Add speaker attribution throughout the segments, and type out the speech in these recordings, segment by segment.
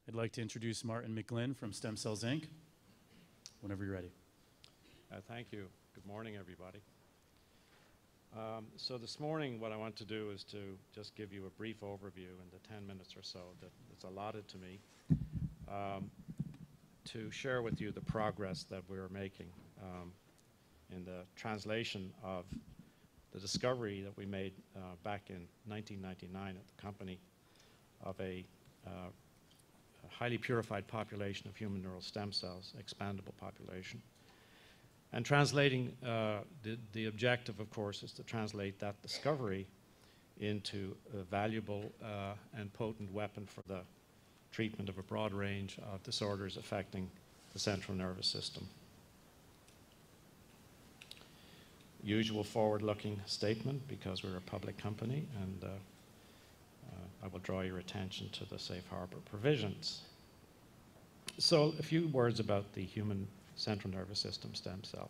Speaker 1: I'd like to introduce Martin McGlynn from Stem Cells Inc. Whenever you're ready.
Speaker 2: Thank you. Good morning, everybody. So this morning, what I want to do is to just give you a brief overview in the 10 minutes or so that is allotted to me to share with you the progress that we're making in the translation of the discovery that we made back in 1999 at the company of a highly purified population of human neural stem cells, expandable population. And translating, the objective, of course, is to translate that discovery into a valuable and potent weapon for the treatment of a broad range of disorders affecting the central nervous system. Usual forward-looking statement, because we're a public company, and I will draw your attention to the safe harbor provisions. So a few words about the human central nervous system stem cell.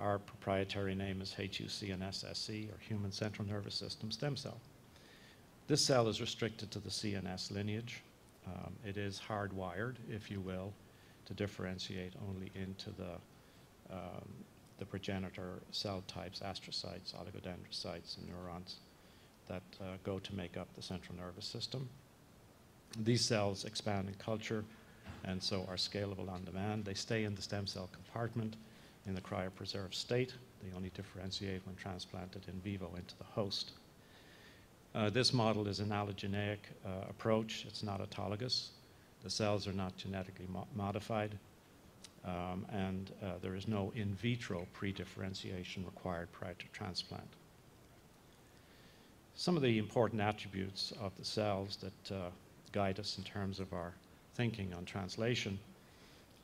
Speaker 2: Our proprietary name is HuCNS-SC, or human central nervous system stem cell. This cell is restricted to the CNS lineage. It is hardwired, if you will, to differentiate only into the progenitor cell types, astrocytes, oligodendrocytes, and neurons that go to make up the central nervous system. These cells expand in culture and so are scalable on demand. They stay in the stem cell compartment in the cryopreserved state. They only differentiate when transplanted in vivo into the host. This model is an allogeneic approach. It's not autologous. The cells are not genetically modified, and there is no in vitro pre-differentiation required prior to transplant. Some of the important attributes of the cells that guide us in terms of our thinking on translation.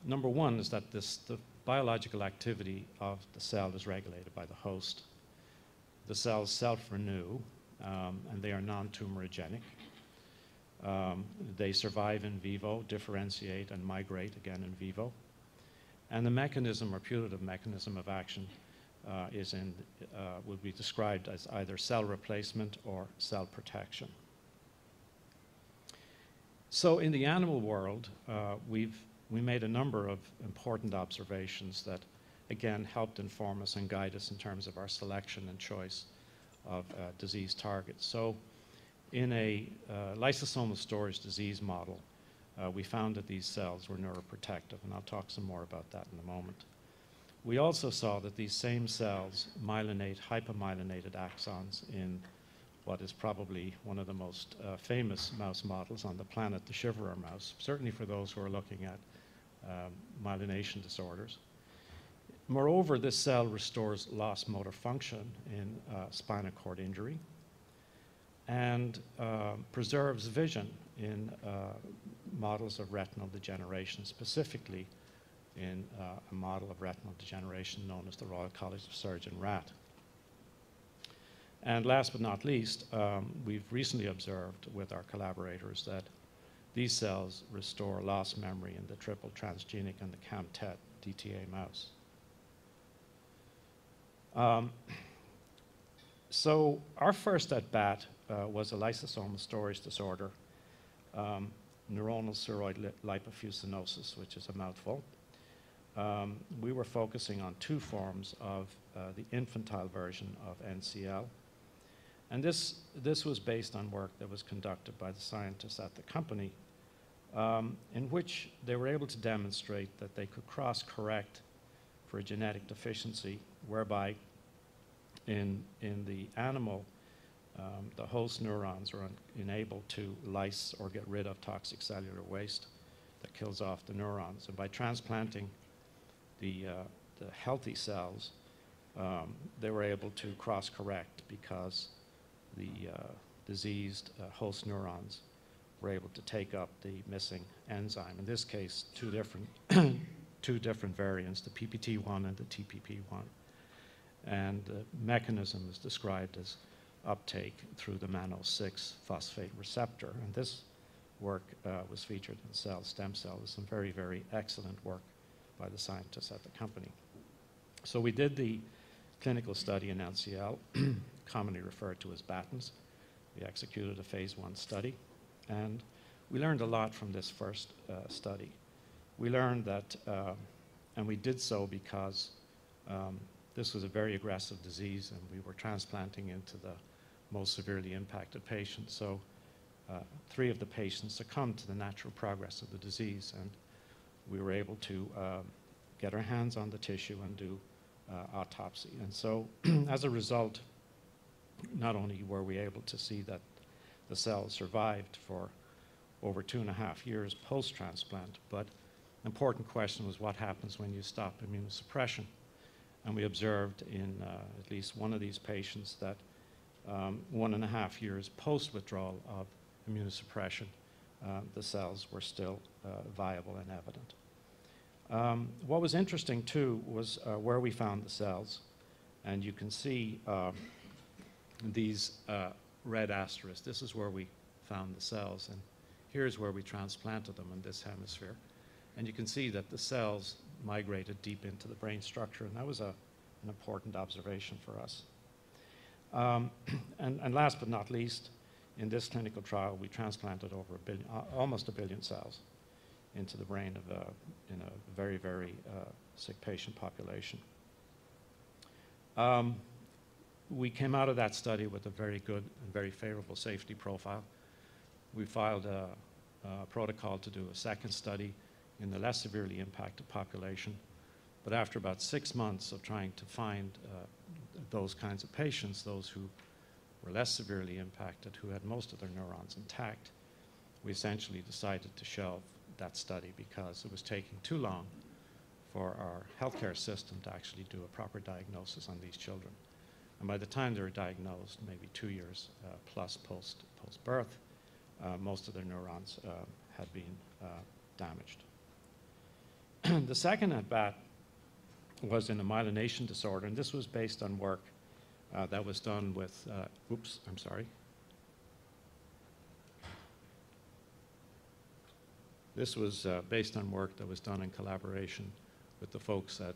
Speaker 2: Number one is that the biological activity of the cell is regulated by the host. The cells self-renew, and they are non-tumorigenic. They survive in vivo, differentiate, and migrate again in vivo. And the mechanism or putative mechanism of action would be described as either cell replacement or cell protection. So in the animal world, we made a number of important observations that, again, helped inform us and guide us in terms of our selection and choice of disease targets. So in a lysosomal storage disease model, we found that these cells were neuroprotective, and I'll talk some more about that in a moment. We also saw that these same cells myelinate hypomyelinated axons in what is probably one of the most famous mouse models on the planet, the shiverer mouse, certainly for those who are looking at myelination disorders. Moreover, this cell restores lost motor function in spinal cord injury and preserves vision in models of retinal degeneration, specifically in a model of retinal degeneration known as the Royal College of Surgeons rat. And last but not least, we've recently observed with our collaborators that these cells restore lost memory in the triple transgenic and the CAM-TET DTA mouse. So our first at bat was a lysosomal storage disorder, neuronal ceroid lipofuscinosis, which is a mouthful. We were focusing on two forms of the infantile version of NCL. And this was based on work that was conducted by the scientists at the company, in which they were able to demonstrate that they could cross-correct for a genetic deficiency, whereby in the animal, the host neurons are enabled to lyse or get rid of toxic cellular waste that kills off the neurons. And by transplanting the healthy cells, they were able to cross-correct because the diseased host neurons were able to take up the missing enzyme. In this case, two different variants, the PPT1 and the TPP1. And the mechanism is described as uptake through the mannose-6 phosphate receptor. And this work was featured in Cell Stem Cell. Some very, very excellent work by the scientists at the company. So we did the clinical study in NCL, commonly referred to as Batten's. We executed a phase 1 study, and we learned a lot from this first study. We learned that, and we did so because this was a very aggressive disease, and we were transplanting into the most severely impacted patients. So 3 of the patients succumbed to the natural progress of the disease, and we were able to get our hands on the tissue and do autopsy. And so as a result, not only were we able to see that the cells survived for over 2.5 years post-transplant, but an important question was what happens when you stop immunosuppression. And we observed in at least one of these patients that 1.5 years post-withdrawal of immunosuppression, the cells were still viable and evident. What was interesting too was where we found the cells, and you can see these red asterisks. This is where we found the cells, and here's where we transplanted them in this hemisphere. And you can see that the cells migrated deep into the brain structure, and that was an important observation for us. And last but not least, in this clinical trial, we transplanted over almost a billion cells into the brain of in a very, very sick patient population. We came out of that study with a very good and very favorable safety profile. We filed a protocol to do a second study in the less severely impacted population. But after about 6 months of trying to find those kinds of patients, those who were less severely impacted, who had most of their neurons intact, we essentially decided to shelve that study because it was taking too long for our healthcare system to actually do a proper diagnosis on these children. And by the time they were diagnosed, maybe 2 years plus post-birth, most of their neurons had been damaged. The second at-bat was in a myelination disorder, and this was based on work that was done with, This was based on work that was done in collaboration with the folks at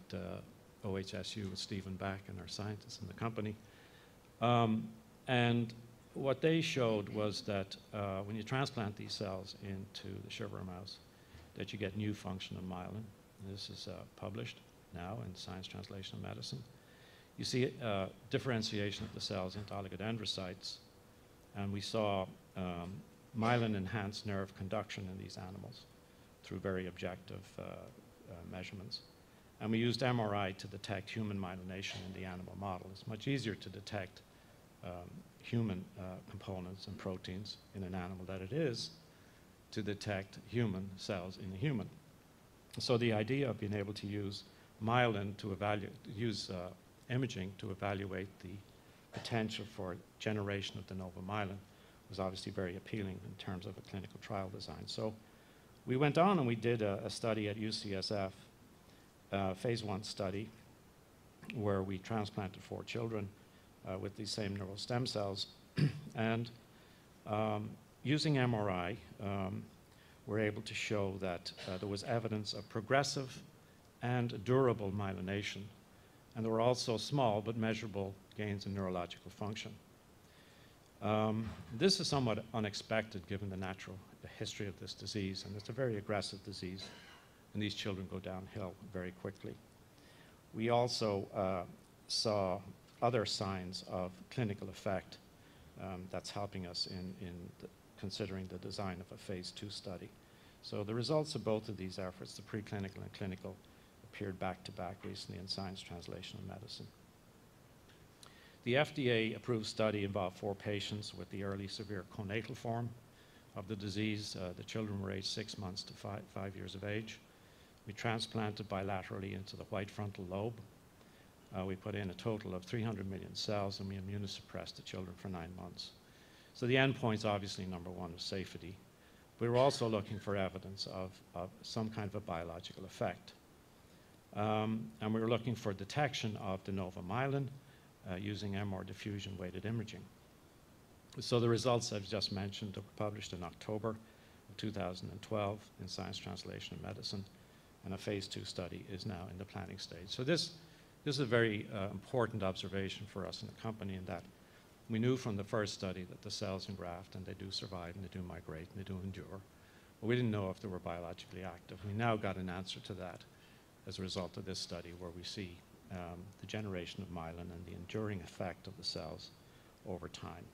Speaker 2: OHSU, with Stephen Back and our scientists in the company. And what they showed was that when you transplant these cells into the shiver mouse, that you get new function of myelin. And this is published now in Science Translational Medicine. You see differentiation of the cells into oligodendrocytes, and we saw myelin-enhanced nerve conduction in these animals through very objective measurements. And we used MRI to detect human myelination in the animal model. It's much easier to detect human components and proteins in an animal than it is to detect human cells in a human. So the idea of being able to use myelin to imaging to evaluate the potential for generation of de novo myelin was obviously very appealing in terms of a clinical trial design. So we went on and we did a study at UCSF, phase 1 study, where we transplanted 4 children with these same neural stem cells. And using MRI, we're able to show that there was evidence of progressive and durable myelination. And there were also small but measurable gains in neurological function. This is somewhat unexpected given the history of this disease, and it's a very aggressive disease, and these children go downhill very quickly. We also saw other signs of clinical effect that's helping us in considering the design of a phase 2 study. So the results of both of these efforts, the preclinical and clinical, appeared back-to-back recently in Science Translational Medicine. The FDA-approved study involved 4 patients with the early severe conatal form of the disease. The children were aged 6 months to 5 years of age. We transplanted bilaterally into the white frontal lobe. We put in a total of 300 million cells, and we immunosuppressed the children for 9 months. So the endpoint's obviously number 1 was safety. We were also looking for evidence of some kind of a biological effect. And we were looking for detection of de novo myelin using MR diffusion weighted imaging. So the results I've just mentioned were published in October of 2012 in Science Translational Medicine, and a phase 2 study is now in the planning stage. So this is a very important observation for us in the company, in that we knew from the first study that the cells engraft and they do survive and they do migrate and they do endure. but we didn't know if they were biologically active. We now got an answer to that as a result of this study, where we see the generation of myelin and the enduring effect of the cells over time.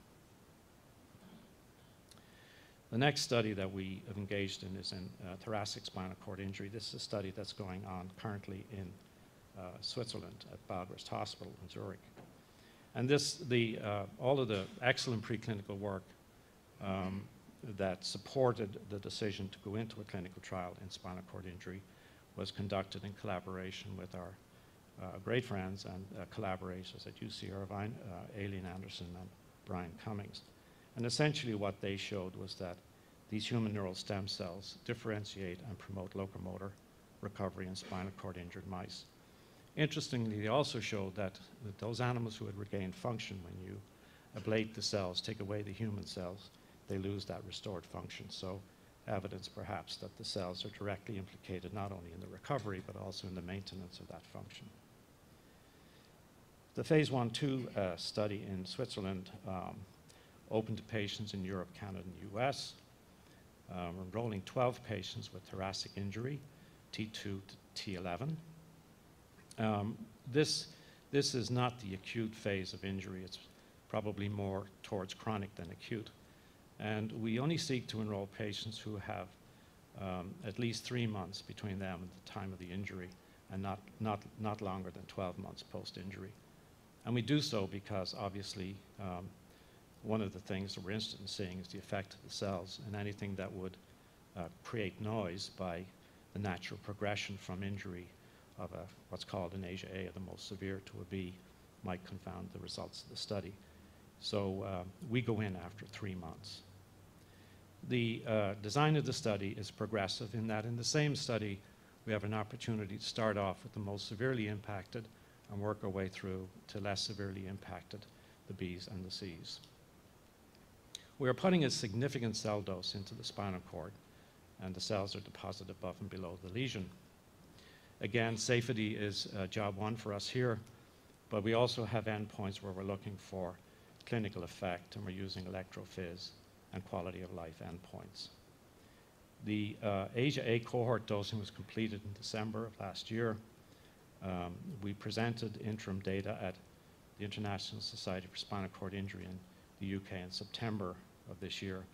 Speaker 2: The next study that we have engaged in is in thoracic spinal cord injury. This is a study that's going on currently in Switzerland at Balgrist Hospital in Zurich. And all of the excellent preclinical work that supported the decision to go into a clinical trial in spinal cord injury was conducted in collaboration with our great friends and collaborators at UC Irvine, Aileen Anderson and Brian Cummings. And essentially what they showed was that these human neural stem cells differentiate and promote locomotor recovery in spinal cord injured mice. Interestingly, they also showed that those animals who had regained function, when you ablate the cells, take away the human cells, they lose that restored function. So evidence perhaps that the cells are directly implicated not only in the recovery but also in the maintenance of that function. The phase 1/2 study in Switzerland open to patients in Europe, Canada, and US. We're enrolling 12 patients with thoracic injury, T2 to T11. This is not the acute phase of injury. It's probably more towards chronic than acute. And we only seek to enroll patients who have at least 3 months between them and the time of the injury, and not longer than 12 months post-injury. And we do so because obviously one of the things that we're interested in seeing is the effect of the cells, and anything that would create noise by the natural progression from injury of what's called an Asia A, the most severe, to a B, might confound the results of the study. So we go in after 3 months. The design of the study is progressive in that in the same study we have an opportunity to start off with the most severely impacted and work our way through to less severely impacted, the Bs and the Cs. We are putting a significant cell dose into the spinal cord, and the cells are deposited above and below the lesion. Again, safety is job one for us here, but we also have endpoints where we're looking for clinical effect, and we're using electrophys and quality of life endpoints. The Asia A cohort dosing was completed in December of last year. We presented interim data at the International Society for Spinal Cord Injury in the UK in September of this year,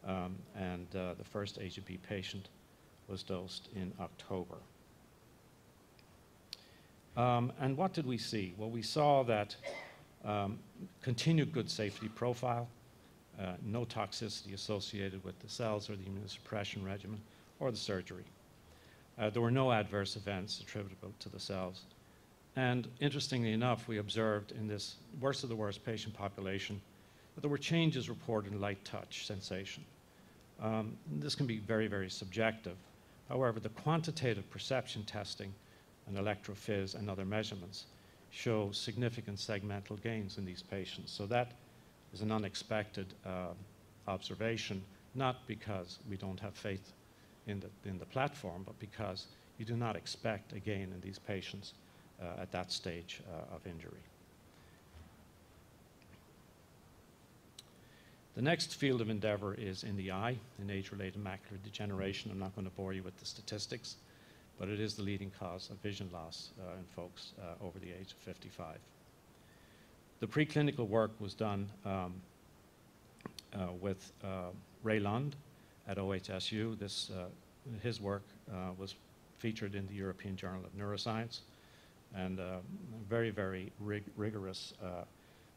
Speaker 2: and the first Asia B patient was dosed in October. And what did we see? Well, we saw that continued good safety profile, no toxicity associated with the cells or the immunosuppression regimen or the surgery. There were no adverse events attributable to the cells. And interestingly enough, we observed in this worst of the worst patient population that there were changes reported in light touch sensation. This can be very, very subjective. However, the quantitative perception testing and electrophys and other measurements show significant segmental gains in these patients. So that is an unexpected observation, not because we don't have faith in the platform, but because you do not expect a gain in these patients at that stage of injury. The next field of endeavor is in the eye, in age-related macular degeneration. I'm not going to bore you with the statistics, but it is the leading cause of vision loss in folks over the age of 55. The preclinical work was done with Ray Lund at OHSU. His work was featured in the European Journal of Neuroscience, and very, very rigorous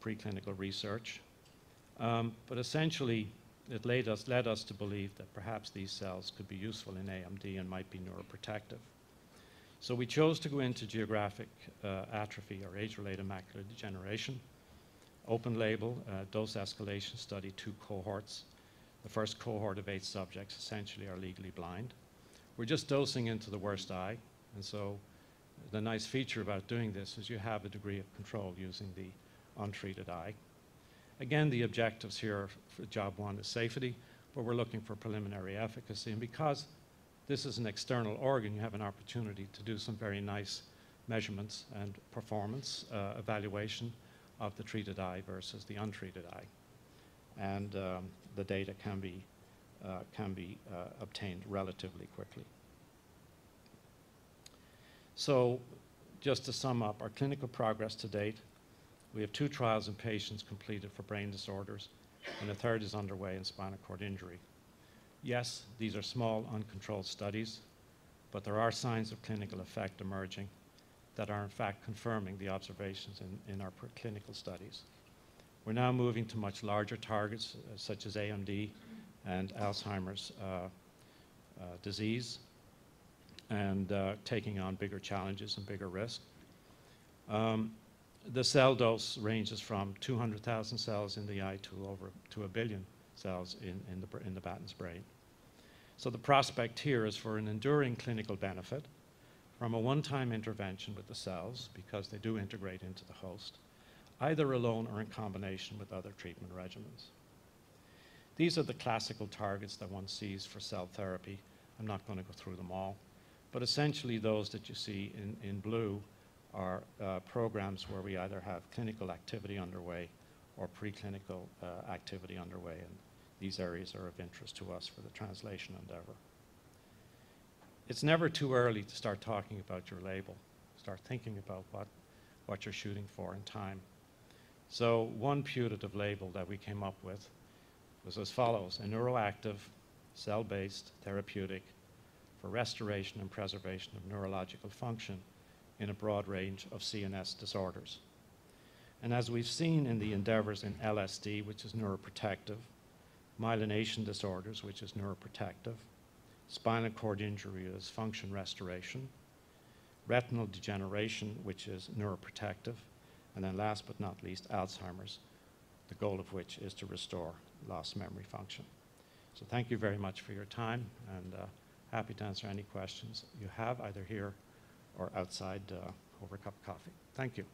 Speaker 2: preclinical research. But essentially, it led us to believe that perhaps these cells could be useful in AMD and might be neuroprotective. So we chose to go into geographic atrophy or age-related macular degeneration. Open label, dose escalation study, 2 cohorts. The first cohort of 8 subjects essentially are legally blind. We're just dosing into the worst eye, and so the nice feature about doing this is you have a degree of control using the untreated eye. Again, the objectives here for job one is safety, but we're looking for preliminary efficacy, and because this is an external organ, you have an opportunity to do some very nice measurements and performance evaluation of the treated eye versus the untreated eye. And the data can be can be obtained relatively quickly. So just to sum up, our clinical progress to date, we have 2 trials in patients completed for brain disorders, and a 3rd is underway in spinal cord injury. Yes, these are small, uncontrolled studies, but there are signs of clinical effect emerging that are in fact confirming the observations in our preclinical studies. We're now moving to much larger targets, such as AMD and Alzheimer's disease, and taking on bigger challenges and bigger risk. The cell dose ranges from 200,000 cells in the eye to 1 billion cells in the Batten's brain. So the prospect here is for an enduring clinical benefit from a one-time intervention with the cells, because they do integrate into the host, either alone or in combination with other treatment regimens. These are the classical targets that one sees for cell therapy. I'm not going to go through them all, but essentially those that you see in blue are programs where we either have clinical activity underway or preclinical activity underway, and these areas are of interest to us for the translation endeavor. It's never too early to start talking about your label, start thinking about what you're shooting for in time. So one putative label that we came up with was as follows: a neuroactive, cell-based therapeutic for restoration and preservation of neurological function in a broad range of CNS disorders. And as we've seen in the endeavors in LSD, which is neuroprotective, myelination disorders, which is neuroprotective, spinal cord injury is function restoration, retinal degeneration, which is neuroprotective, and then last but not least, Alzheimer's, the goal of which is to restore lost memory function. So thank you very much for your time, and happy to answer any questions you have, either here or outside over a cup of coffee. Thank you.